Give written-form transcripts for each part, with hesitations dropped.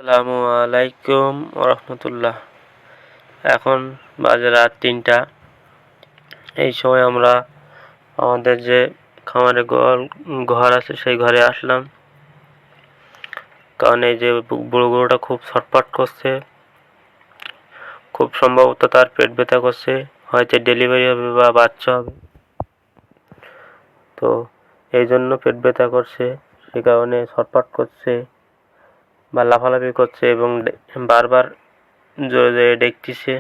আসসালামু আলাইকুম রহমতুল্লাহ। এখন বাজে রাত ৩টা। এই সময় আমরা আমাদের যে খামারে ঘর আছে সেই ঘরে আসলাম, কারণ এই যে বুড়ো গরুটা খুব ছটফট করছে। খুব সম্ভবত তার পেট ব্যথা করছে, হয়তো ডেলিভারি হবে বা বাচ্চা হবে। তো এই জন্য পেট ব্যথা করছে, সে কারণে ছটফট করছে বা লাফালাফি করছে এবং বারবার জোরে জোরে ডেকতেছে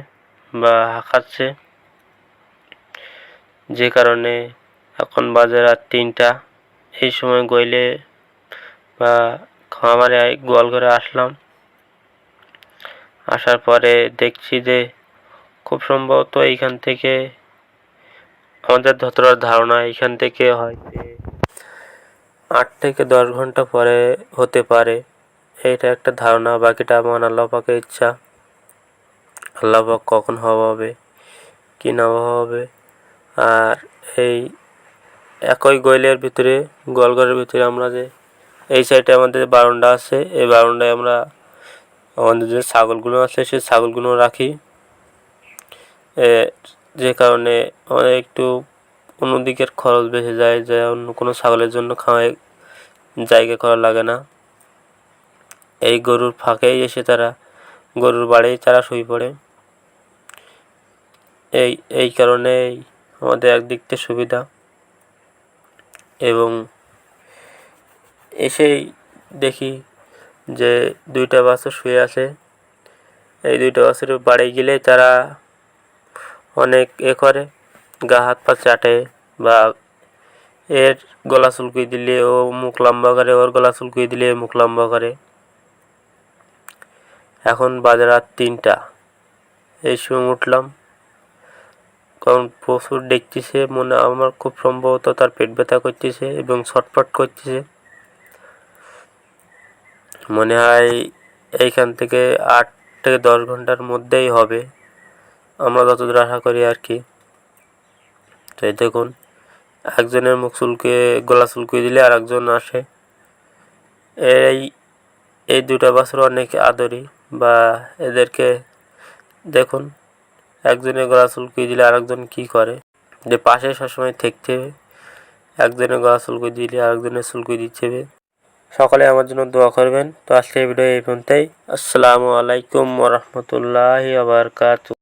বা হাঁকাচ্ছে, যে কারণে এখন বাজে রাত ৩টা। এই সময় গইলে বা খামারে গোয়াল ঘরে আসলাম। আসার পরে দেখছি যে খুব সম্ভবত এইখান থেকে, আমাদের যতটা ধারণা, এইখান থেকে হয়তো ৮ থেকে ১০ ঘন্টা পরে হতে পারে। এইটা একটা ধারণা, বাকিটা আমার আল্লাহ পাকের ইচ্ছা। আল্লাহ পাক কখন হওয়া হবে কি না হওয়া হবে। আর এই একই গোয়ালঘরের ভিতরে আমরা যে এই সাইডে আমাদের বারান্দা আছে, এই বারান্দায় আমরা আমাদের যে ছাগলগুলো আছে সেই ছাগলগুলো রাখি। যে কারণে আমাদের একটু অন্যদিকের খরচ বেঁচে যায়, যে অন্য কোনো ছাগলের জন্য খাওয়ায় জায়গা করা লাগে না। এই গরুর ফাঁকেই এসে তারা গরুর বাড়ি তারা শুয়ে পড়ে। এই কারণেই আমাদের একদিক থেকে সুবিধা। এবং এসেই দেখি যে 2টা বাছুর শুয়ে আছে। এই 2টা বাছুরের বাড়ি গেলে তারা অনেক করে, গা হাত পা চাটে, বা এর গলা চুলকুই দিলে ও মুখ লম্বা করে, ওর গলা চুলকুই দিলে মুখ লম্বা করে। এখন বাজে রাত 3টা। এই সময় উঠলাম, কারণ প্রচুর দেখতেছে, মনে আমার খুব সম্ভবত তার পেট ব্যথা করতেছে এবং ছটফট করতেছে। মনে হয় এইখান থেকে ৮ থেকে ১০ ঘন্টার মধ্যেই হবে, আমরা যতদূর আশা করি আর কি। তো দেখুন, একজনের মুখ গলা চুলকিয়ে দিলে আর একজন আসে। এই 2টা বাছুর অনেক আদরি, বা এদেরকে দেখুন, একজনের গলা চুলকিয়ে দিলে আরেকজন কি করে, যে পাশে সবসময় থাকতে হবে। একজনের গলা চুলকিয়ে দিলে আরেকজনের চুলকিয়ে দিতে হবে। সকলে আমার জন্য দোয়া করবেন। তো আজকের ভিডিও এই পর্যন্তই। আসসালামু আলাইকুম ওয়া রাহমাতুল্লাহি ওয়া বারাকাতুহু।